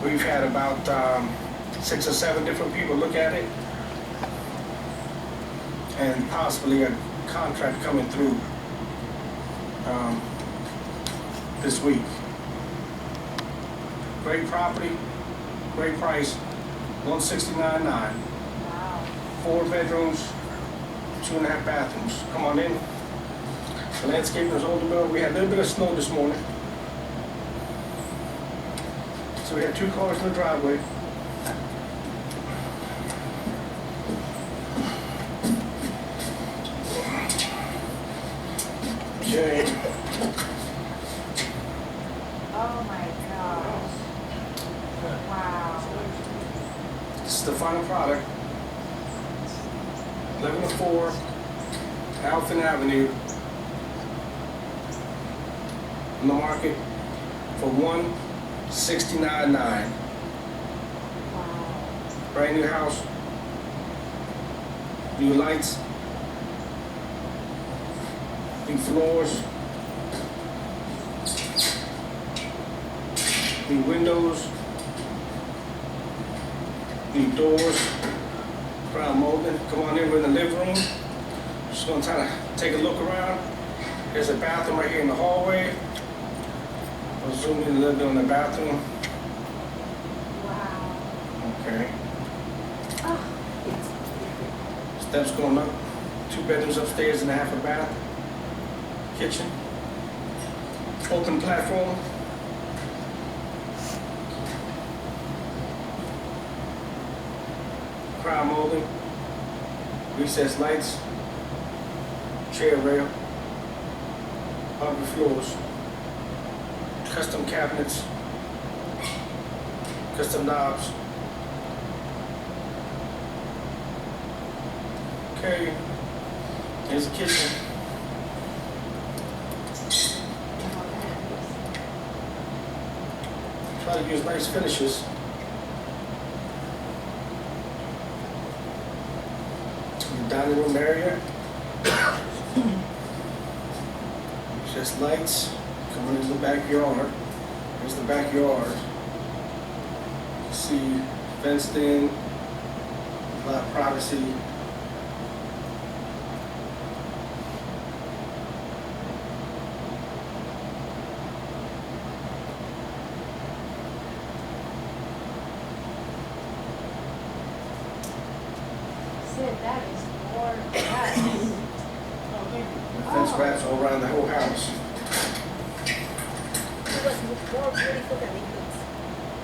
We've had about 6 or 7 different people look at it, and possibly a contract coming through this week. Great property, great price, $169.9. Wow. 4 bedrooms, 2.5 bathrooms. Come on in. The landscaping is holding well. We had a little bit of snow this morning, so we had 2 cars in the driveway. Okay. Oh my gosh. Wow. This is the final product. 1104 Alton Avenue. On the market for $169.9. Wow. Brand new house. New lights. New floors. New windows. New doors. Crown molding. Come on in, we're in the living room. Just gonna try to take a look around. There's a bathroom right here in the hallway. I'll zoom in a little bit on the bathroom. Wow. Okay. Oh. Steps going up. 2 bedrooms upstairs and a half a bath. Kitchen. Open platform. Crown molding. Recessed lights. Chair rail. Hardwood floors. Custom cabinets. Custom knobs. Okay. Here's the kitchen. Try to use nice finishes. The dining room area. Just lights coming into the backyard. Here's the backyard. See, fenced in, a lot of privacy. Sid, that is gorgeous. The fence wraps all around the whole house.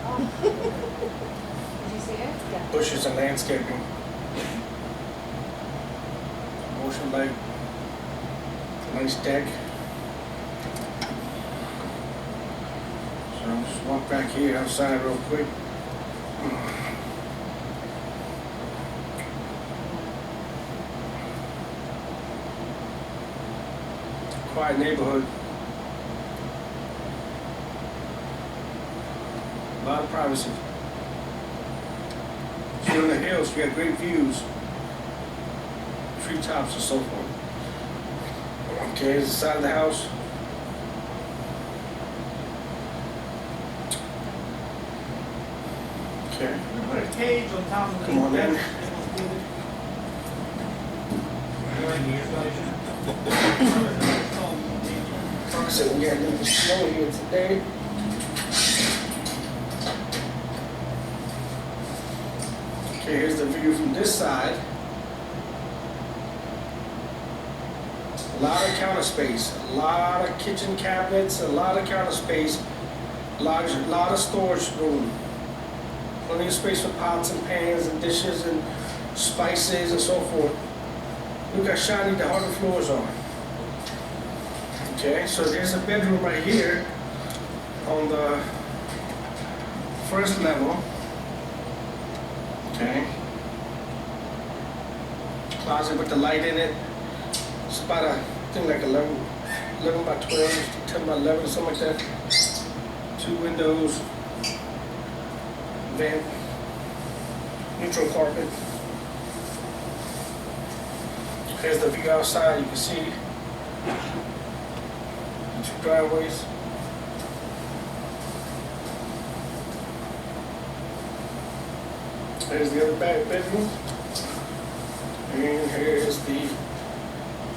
Oh. Did you see it? Yeah. Bushes and landscaping. Motion light. Nice deck. So I'll just walk back here outside real quick. Quiet neighborhood. A lot of privacy. You're in the hills, you got great views. Treetops and so forth. Okay, here's the side of the house. Okay. We put a cage on top of the. Come on in. So we got a little snow here today. Okay, here's the view from this side. A lot of counter space, a lot of kitchen cabinets, a lot of counter space, lot of storage room. Plenty of space for pots and pans and dishes and spices and so forth. Look how shiny the hardwood floors are. Okay, so there's a bedroom right here on the first level. Okay. Closet with the light in it. It's about I think like 11 by 12, 10 by 11 or something like that. 2 windows. Vent. Neutral carpet. Here's the view outside, you can see the 2 driveways. There's the other back bedroom. And here's the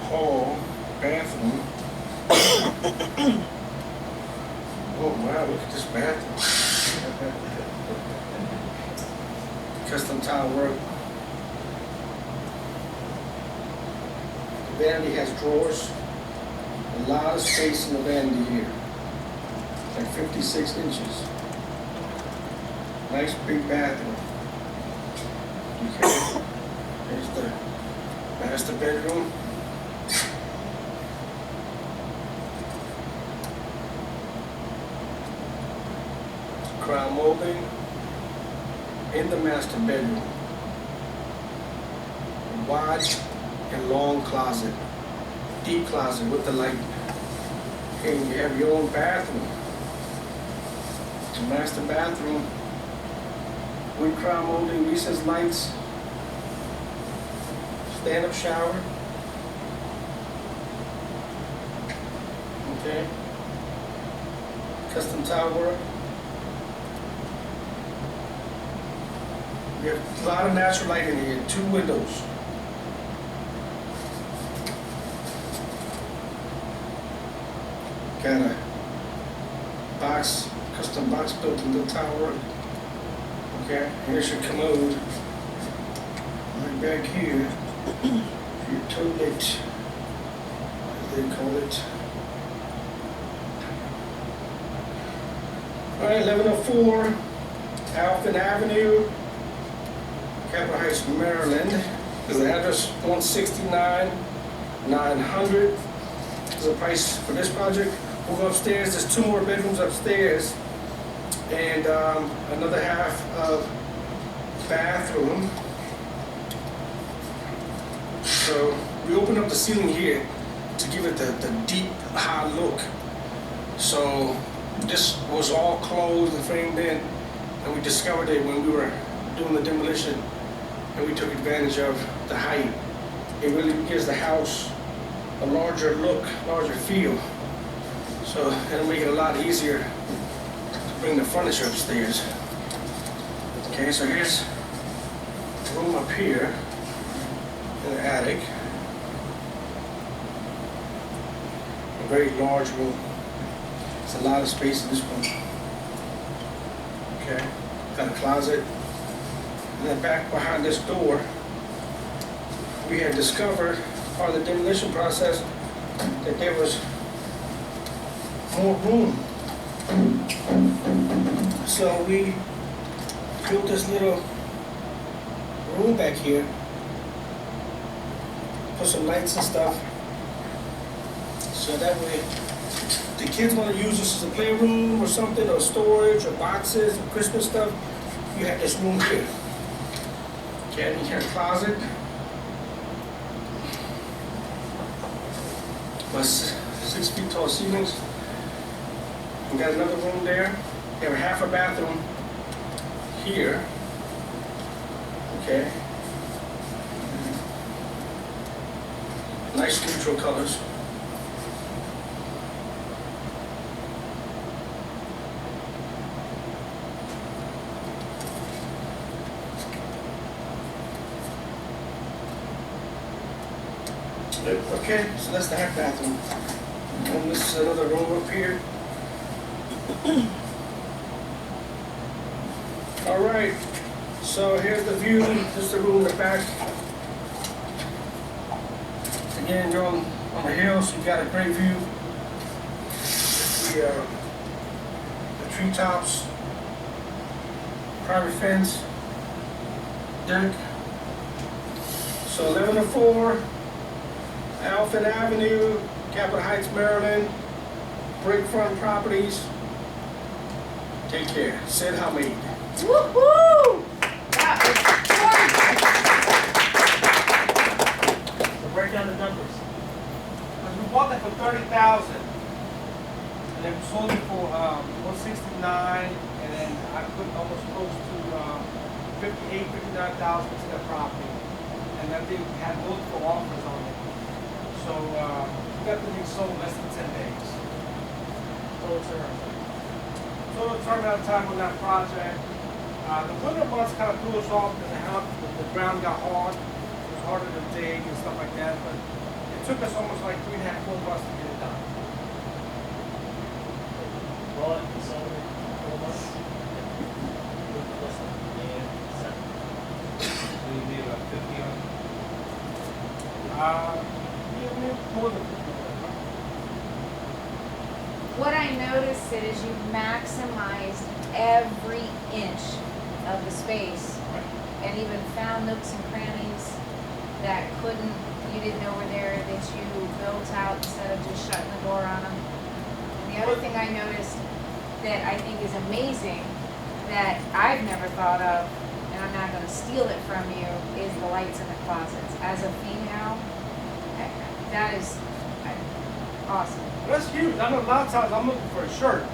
hall bathroom. Oh wow, look at this bathroom. Custom tile work. The vanity has drawers. A lot of space in the vanity here. Like 56 inches. Nice big bathroom. Okay. There's the master bedroom. Crown molding in the master bedroom. A wide and long closet. Deep closet with the light. Okay, you have your own bathroom. The master bathroom with crown molding, recessed lights, stand-up shower. Okay. Custom tile work. We have a lot of natural light in here, 2 windows. Got a box, custom box built into the tile work. Okay, here's your commode. Right back here, your toilet, as they call it. All right, 1104 Alphen Avenue, Capitol Heights, Maryland. Is the address 169,900. Is the price for this project. We'll go upstairs. There's 2 more bedrooms upstairs, and another half of bathroom. So we opened up the ceiling here to give it the deep, high look. So this was all closed and framed in, and we discovered it when we were doing the demolition, and we took advantage of the height. It really gives the house a larger look, larger feel. So it'll make it a lot easier to bring the furniture upstairs. Okay, so here's a room up here in the attic. A very large room. It's a lot of space in this room. Okay, got a closet. And then back behind this door, we had discovered part of the demolition process that there was more room. So we built this little room back here, put some lights and stuff, so that way the kids want to use this as a playroom or something, or storage, or boxes, or Christmas stuff. You have this room here. Okay, and you have a closet. Plus 6 feet tall ceilings. We got another room there. We have half a bathroom here. Okay. Nice neutral colors. Okay, so that's the half bathroom. And this is another room up here. All right, so here's the view. This is the room in the back. Again, you're on the hill, so you got a great view. The treetops, private fence, deck. So 1104 Alphen Avenue, Capitol Heights, Maryland, Brickfront Properties. Take care. Sid Hameed. Woo-hoo! That was gorgeous. So break down the numbers. Because we bought that for $30,000, and then we sold it for 169, and then I put almost close to 59,000 into that property, and that thing had multiple offers on it. So we got the thing sold in less than 10 days. Total turnaround time on that project The winter months kind of threw us off because the ground got hard. It was harder to dig and stuff like that, but it took us almost like 3.5, 4 months to get it done. Well, it's only 4 months. We need about 50 on it. Yeah, maybe more than 50. What I noticed, Sid, is you maximized every inch of the space and even found nooks and crannies that you didn't know were there, that you built out instead of just shutting the door on them. And the other thing I noticed that I think is amazing that I've never thought of, and I'm not going to steal it from you, is the lights in the closets. As a female, that is awesome. That's huge. I know a lot of times I'm looking for a shirt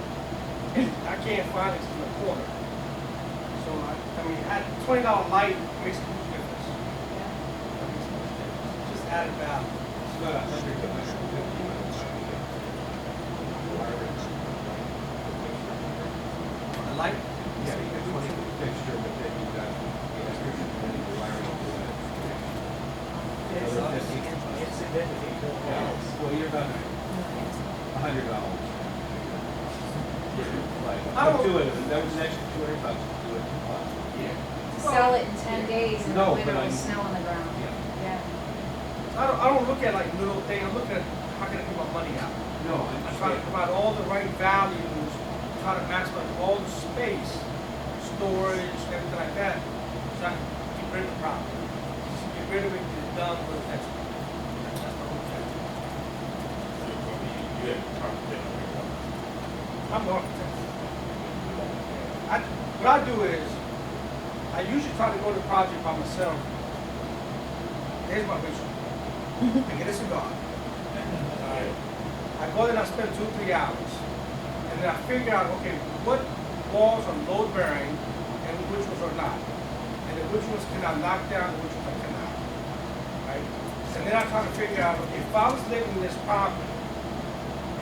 and I can't find it in the corner. So I mean, at $20 light makes a huge difference. That makes a huge difference. Just added value. It's about 100 to 150 minutes. The light? Yeah, you get 20 for the fixture, but then you've got the electrician and the wiring to that. Another 50. It's significant. Yeah, well, you're about $100. Like, I don't- do it, that was an extra $200 to do it. Yeah. To sell it in 10 days in the No, winter but with I- snow on the ground. Yeah. Yeah. I don't look at like little things. I look at how can I get my money out. No, I try to provide all the right values, try to maximize all the space, storage, everything like that, so I can get rid of the problem. Just get rid of it, get it done for the next one. That's the whole objective. I'm an architect. What I do is, I usually try to go to the project by myself. Here's my ritual. I get a cigar. I go there and I spend 2 or 3 hours. And then I figure out, okay, what walls are load bearing and which ones are not. And then which ones can I knock down and which ones I cannot. Right? And then I try to figure out, okay, if I was living in this property,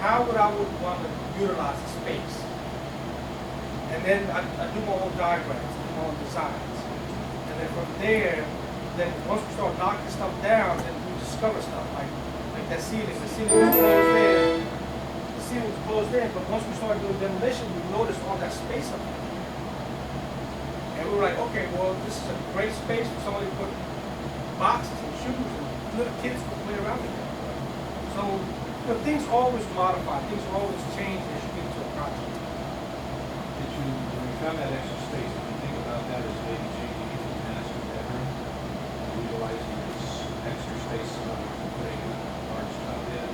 how would I want to utilize the space? And then I do my own diagrams, do my own designs. And then from there, then once we start knocking stuff down, then we discover stuff like that ceiling. The ceiling was closed in. The ceiling was closed in, but once we started doing demolition, we noticed all that space up there. And we were like, okay, well, this is a great space for somebody to put boxes and shoes and little kids can play around in there. So, you know, things always modify, things always change as you get into a project. Did you, when you found that extra space, did you think about that as maybe changing it to a master bedroom? Utilizing this extra space so that you're putting a large tub in?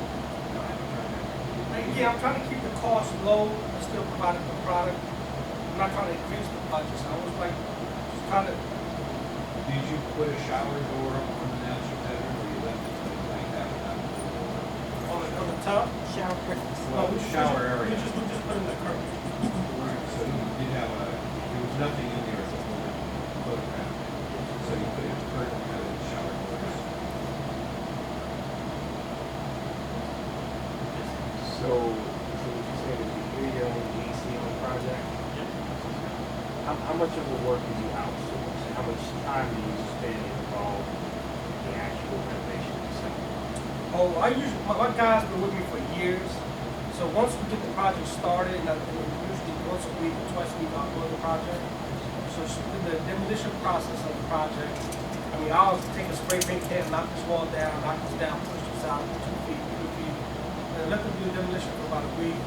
Yeah, I'm trying to keep the cost low and still provide a good product. I'm not trying to increase the budget, so I was like, just trying to, Did you put a shower door on the master bedroom, or you left it like that without the door? on the tub. Shower curtains. Well, the shower area. We just put in the curtain. So you did have there was nothing in there at the moment photograph. So you put in a curtain out of the shower doors. So what you said is you're your own GC on the project? How much of the work do you outsource? How much time do you spend involved in the actual renovation itself? Oh, my guys been with me for years. So once we get the project started, and usually once a week or twice a week, I'll go to the project. So the demolition process of the project, I mean, I'll take a spray paint can, knock this wall down, knock this down, push this out 2 feet, 3 feet, and let them do the demolition for about a week.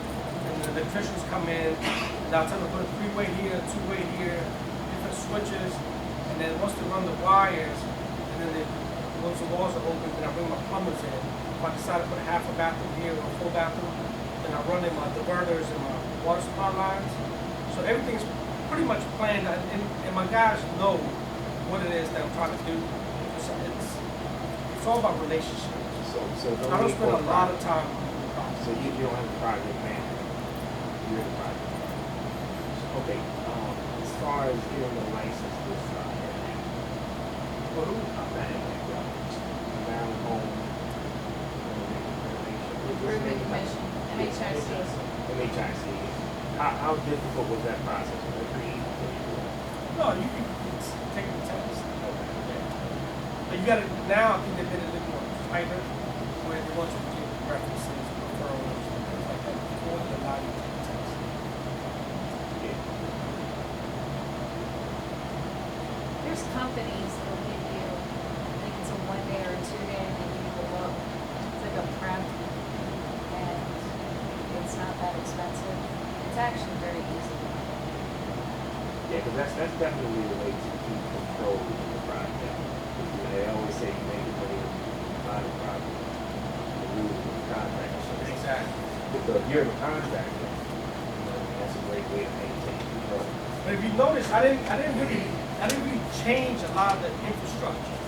And the electricians come in, and I'll tell them to put a 3-way here, 2-way here, different switches, and then once they run the wires, and then once the walls are open, then I bring my plumbers in. If I decide to put half a bathroom here or a full bathroom, then I run in my diverters and my water supply lines. So everything's pretty much planned, and my guys know what it is that I'm trying to do. It's all about relationships. So I don't spend a lot of time on the process. So you don't have a project manager. You're the project manager. Okay. As far as getting the license to start For who? Maryland Home Urban Commission, MHIC. MHIC. How difficult was that process? Was it pretty easy for you? No, you can take the test. But you gotta, now I think they've been a little more tighter, where they want you to give references, referrals, and things like that, before they allow you to take the test. There's companies that'll give you, I think it's a 1 day or a 2 day, and they give you a look. It's like a prep, and it's not that expensive. It's actually very easy. Yeah, because that's definitely a way to keep control of the project. You know, they always say you make money when you buy the project. The rules of the contract. Exactly. But if you're the contractor, you know, that's a great way to maintain control. But if you notice, I didn't really change a lot of the infrastructure.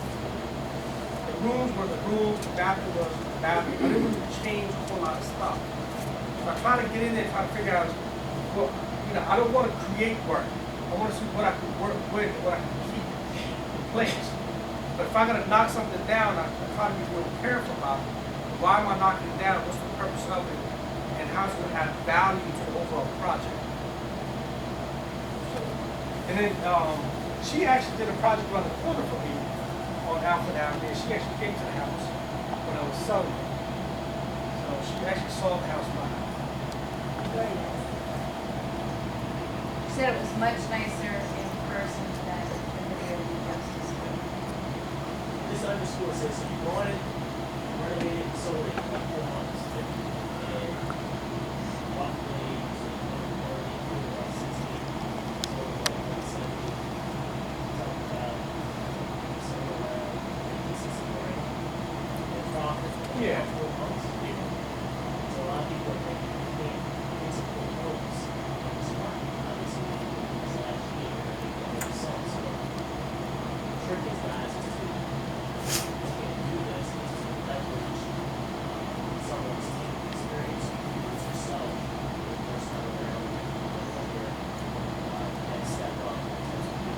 The rooms were the rooms, the bathroom was the bathroom. I didn't really change a whole lot of stuff. So I try to get in there and try to figure out, well, you know, I don't want to create work. I want to see what I can work with and what I can keep in place. But if I'm going to knock something down, I try to be real careful about why am I knocking it down, what's the purpose of it, and how it's going to add value to the overall project. And then she actually did a project around the corner for me on Alfred Avenue. She actually came to the house when I was selling it. So she actually saw the house mine. Very nice. She said it was much nicer in person than the video you just displayed. This underscore says, so you bought it, renovated, and sold it in 4 months. And roughly, so you bought it about 60, sold it like 170. Talking about somewhere around 50, 60 grand. And profit for Yeah. 4 months. So a lot of people are making some good moves. It's not obviously this last year, I think they already saw. So the trick is guys is to do this, is to leverage someone's team experience. You use yourself for the first time around when you're next step up in terms of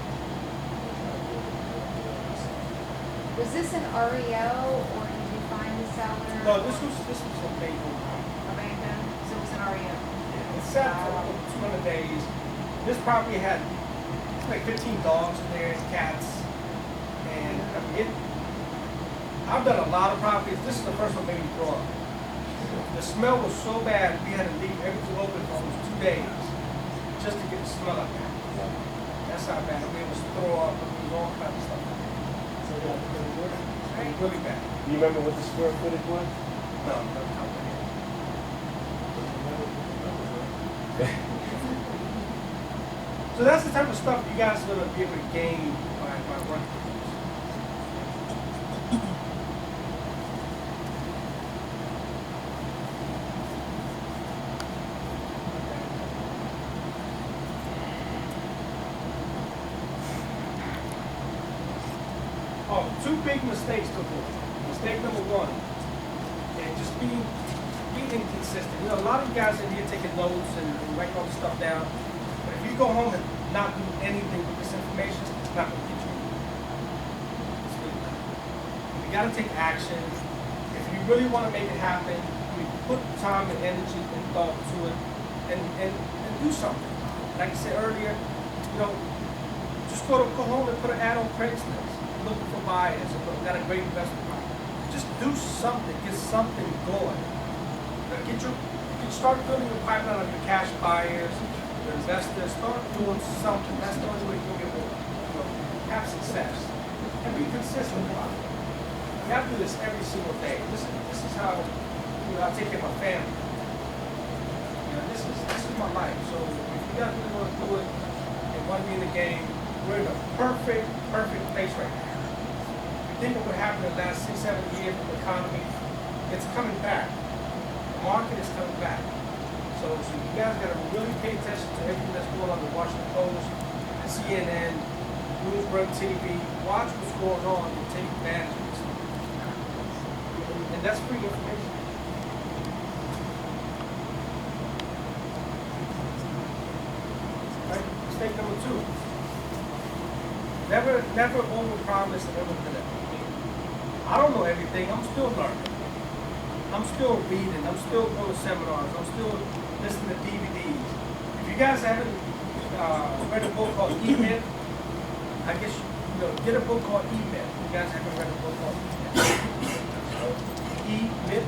try to build it yourself. Was this an REO, or did you find the seller? No, this was a big home. A bank done? So it was an REO. It sat for over 200 days. This property had like 15 dogs in there and cats. And I mean, I've done a lot of properties. This is the first one made me throw up. The smell was so bad, we had to leave everything open for almost 2 days just to get the smell out there. That's how bad. We was throw up, it was all kinds of stuff. So It was really bad. Do you remember what the square footage was? No, no, no. So that's the type of stuff you guys are gonna be able to gain by working with this. Oh, 2 big mistakes to avoid. Mistake number 1, and just being inconsistent. You know, a lot of you guys in here taking notes and writing all this stuff down. But if you go home and not do anything with this information, it's not going to get you. It's really not. You got to take action. If you really want to make it happen, you put time and energy and thought to it, and do something. Like I said earlier, you know, just go home and put an ad on Craigslist, looking for buyers. Got a great investment property. Just do something. Get something going. Start building your pipeline of your cash buyers, your investors. Start doing something. That's the only way you're going to get more. You know, have success and be consistent about it. You have to do this every single day. This is how I take care of my family. You know, this is my life. So if you guys really want to do it and want to be in the game, we're in a perfect place right now. Think of what happened in the last 6-7 years with the economy. It's coming back. The market is coming back. So you guys got to really pay attention to everything that's going on in the Washington Post, CNN, Bloomberg TV. Watch what's going on and take advantage of this. And that's free information. Right? Mistake number 2. Never overpromise and overdeliver. I don't know everything. I'm still learning. I'm still reading. I'm still going to seminars. I'm still listening to DVDs. If you guys haven't read a book called E-Myth, I guess, get a book called E-Myth. You guys haven't read a book called E-Myth?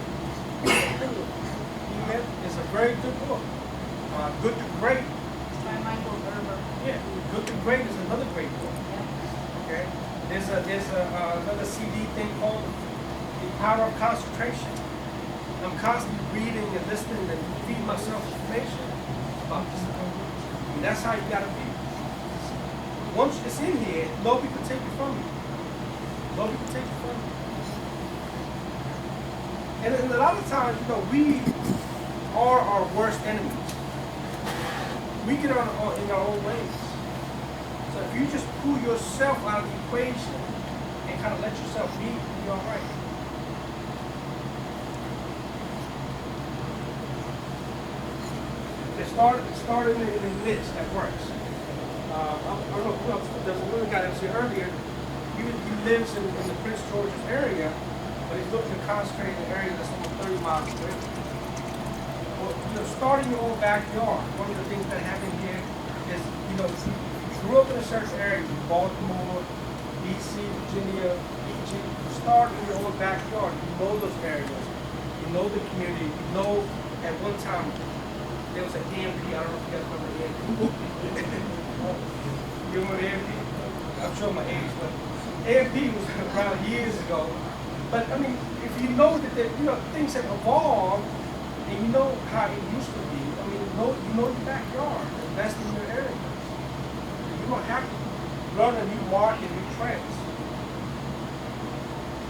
E-Myth is a very good book. Good to Great. It's by Michael Gerber. Yeah, Good to Great is another great book. Yeah. Okay? There's another CD thing called The Power of Concentration. I'm constantly reading and listening and feeding myself information about this stuff. And that's how you gotta be. Once it's in here, nobody can take it from you. Nobody can take it from you. And a lot of times, we are our worst enemies. We get in our own ways. So if you just pull yourself out of the equation and kind of let yourself be, you'll be all right. It started in a niche that works. I don't know who else, there's a little guy that was here earlier. He lives in the Prince George's area, but he's looking to concentrate in an area that's almost 30 miles away. Well, start in your own backyard. One of the things that happened here is, if you grew up in a certain area, Baltimore, DC, Virginia, Egypt, start in your own backyard. You know those areas. You know the community. You know at one time there was an AMP. I don't know if you guys remember AMP. You remember AMP? I'm showing my age, but AMP was around years ago. But I mean, if you know that things have evolved, and you know how it used to be. I mean, you know your backyard, invest in your area. You don't have to learn a new market, new trends.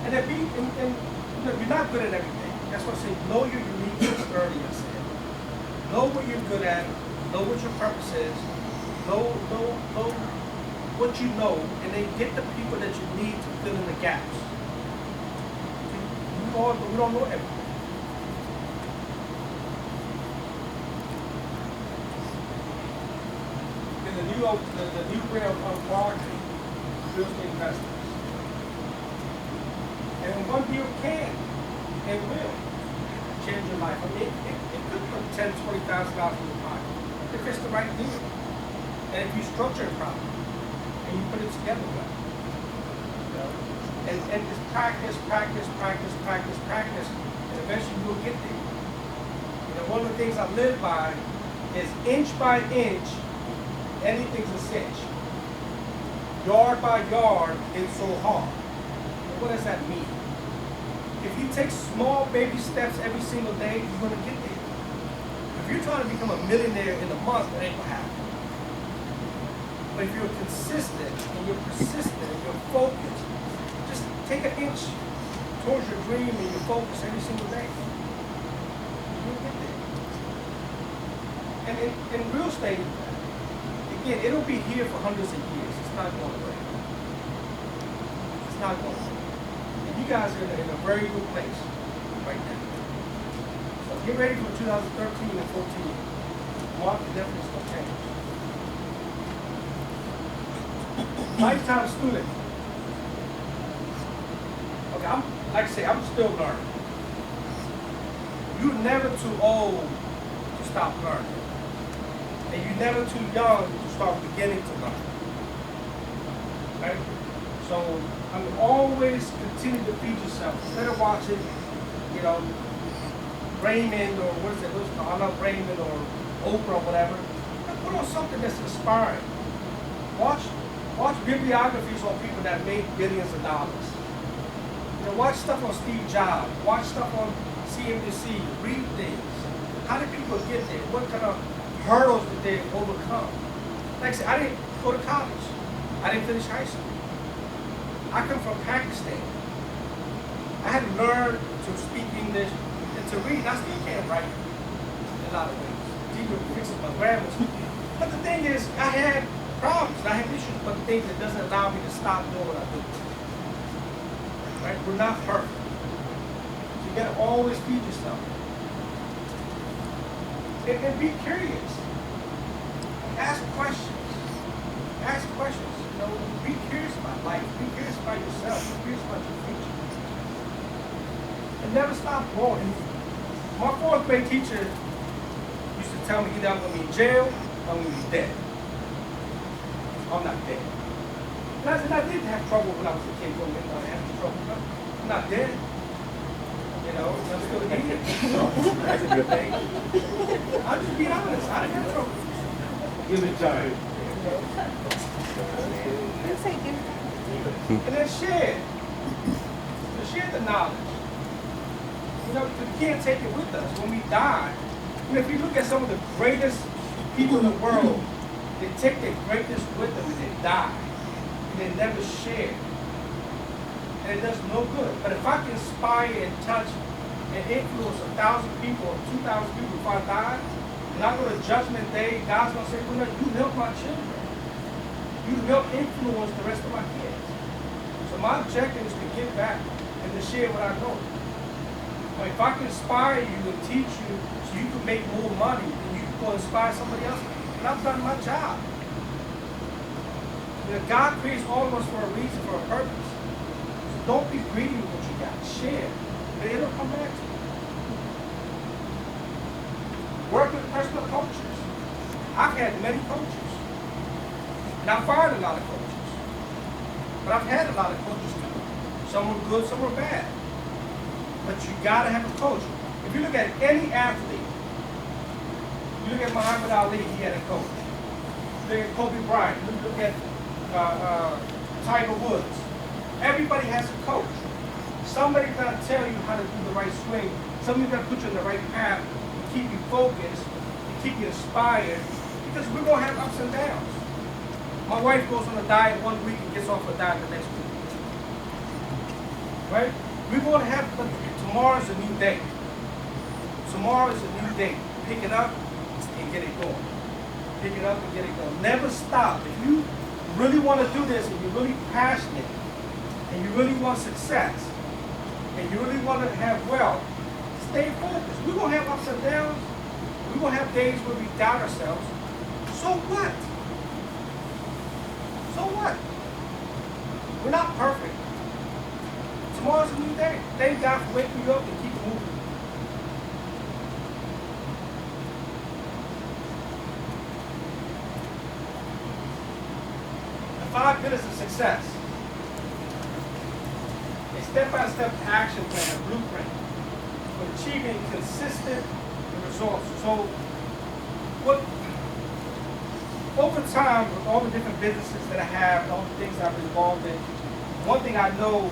And you're not good at everything. That's what I say. Know your uniqueness early. I said. Know what you're good at. Know what your purpose is. Know what you know, and then get the people that you need to fill in the gaps. We don't know everything. The new way of marketing real estate investors. And one deal can and will change your life. I mean, it could put $10,000, $20,000 in your pocket if it's the right deal. And if you structure it properly and you put it together well. And just practice, and eventually you'll get there. One of the things I live by is inch by inch, anything's a cinch. Yard by yard, it's so hard. And what does that mean? If you take small baby steps every single day, you're gonna get there. If you're trying to become a millionaire in a month, it ain't gonna happen. But if you're consistent and you're persistent and you're focused, just take an inch towards your dream and your focus every single day. You'll get there. And in real estate, again, it'll be here for hundreds of years. It's not going away. It's not going away. And you guys are in a very good place right now. So get ready for 2013 and 14. Market definitely is going to change. Lifetime student. Okay, I'm still learning. You're never too old to stop learning. And you're never too young to start beginning to learn. Right? So I'm always continue to feed yourself. Instead of watching, Raymond or what is it? I love Raymond or Oprah or whatever. Put on something that's inspiring. Watch bibliographies on people that made billions of dollars. Watch stuff on Steve Jobs. Watch stuff on CNBC. Read things. How did people get there? What kind of hurdles did they overcome? Like I said, I didn't go to college. I didn't finish high school. I come from Pakistan. I had to learn to speak English and to read. I still can't write in a lot of ways. Even fixing my grammar. But the thing is, I had problems. I had issues, but the thing that doesn't allow me to stop doing what I do. Right? We're not perfect. So you gotta always feed yourself. And be curious. Ask questions. Ask questions. Be curious about life. Be curious about yourself. Be curious about your future. And never stop growing. My fourth grade teacher used to tell me either I'm going to be in jail or I'm going to be dead. I'm not dead. And I did have trouble when I was a kid going in. I had trouble. I'm not dead. You know, I'm still here. That's a good thing. I'm just being honest. I didn't have trouble. Give it time. And then share. Share the knowledge. You know, because we can't take it with us. When we die, you know, if you look at some of the greatest people in the world, they take their greatness with them and they die. And they never share. And it does no good. But if I can inspire and touch and influence 1,000 people or 2,000 people before I die, and I go to Judgment Day, God's going to say, well, no, you helped my children. You helped influence the rest of my kids. So my objective is to give back and to share what I know. I mean, if I can inspire you and teach you so you can make more money and you can go inspire somebody else, then I've done my job. You know, God creates all of us for a reason, for a purpose. So don't be greedy with what you got. Share. And it'll come back to you. Work with personal coaches. I've had many coaches. And I've fired a lot of coaches. But I've had a lot of coaches too. Some were good, some were bad. But you gotta have a coach. If you look at any athlete, you look at Muhammad Ali, he had a coach. You look at Kobe Bryant, you look at Tiger Woods. Everybody has a coach. Somebody's gonna tell you how to do the right swing. Somebody's gonna put you in the right path to keep you focused, to keep you inspired. Because we're gonna have ups and downs. My wife goes on a diet 1 week and gets off a diet the next week. Right? We're going to have, tomorrow's a new day. Tomorrow is a new day. Pick it up and get it going. Pick it up and get it going. Never stop. If you really want to do this and you're really passionate and you really want success and you really want to have wealth, stay focused. We're going to have ups and downs. We're going to have days where we doubt ourselves. So what? So what? We're not perfect. Tomorrow's a new day. Thank God for waking you up and keep moving. The 5 pillars of success. A step-by-step action plan, a blueprint for achieving consistent results. So, over time, with all the different businesses that I have, and all the things I've been involved in, one thing I know,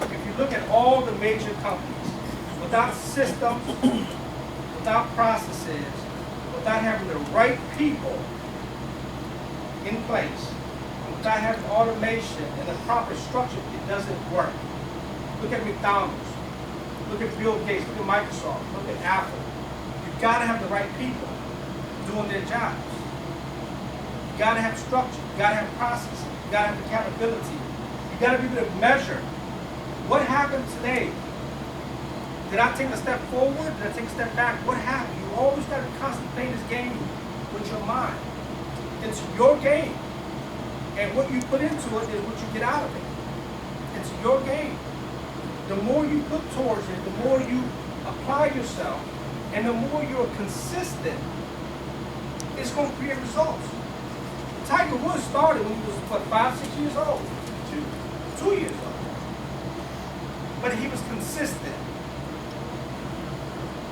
if you look at all the major companies, without systems, without processes, without having the right people in place, without having automation and the proper structure, it doesn't work. Look at McDonald's, look at Bill Gates, look at Microsoft, look at Apple. You've got to have the right people doing their jobs. You gotta have structure, you gotta have process, you gotta have accountability. You gotta be able to measure what happened today. Did I take a step forward? Did I take a step back? What happened? You always gotta constantly play this game with your mind. It's your game. And what you put into it is what you get out of it. It's your game. The more you put towards it, the more you apply yourself, and the more you're consistent, it's gonna create results. Tiger Woods started when he was, what, 5, 6 years old? 2 years old. But he was consistent.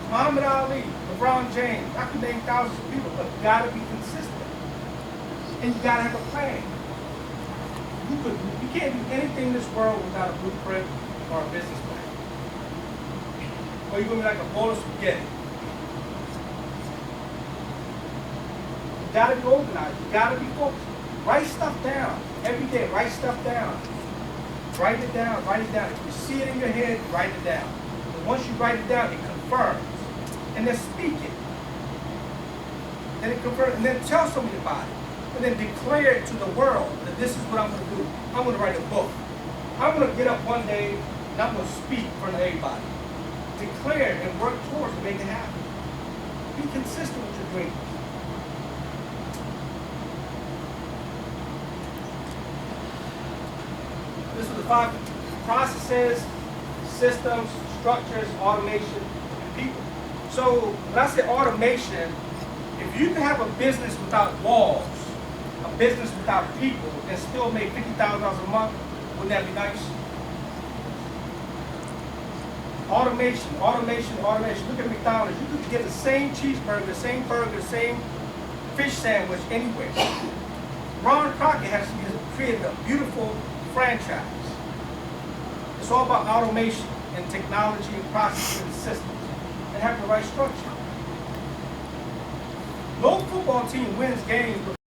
Muhammad Ali, LeBron James, I could name thousands of people, but you gotta be consistent. And you gotta have a plan. You can't do anything in this world without a blueprint or a business plan. Or you're gonna be like a bowl of spaghetti. You gotta be organized. You gotta be focused. Write stuff down. Every day, write stuff down. Write it down, write it down. If you see it in your head, write it down. And once you write it down, it confirms. And then speak it. And it confirms, and then tell somebody about it. And then declare it to the world that this is what I'm gonna do. I'm gonna write a book. I'm gonna get up one day and I'm gonna speak in front of everybody. Declare it and work towards to make it happen. Be consistent with your dreams. This is the 5 processes, systems, structures, automation, and people. So when I say automation, if you can have a business without walls, a business without people and still make $50,000 a month? Wouldn't that be nice? Automation, automation, automation. Look at McDonald's. You could get the same cheeseburger, same burger, same fish sandwich anywhere. Ron Crockett has created a beautiful franchise. It's all about automation and technology and processes and systems and have the right structure. No football team wins games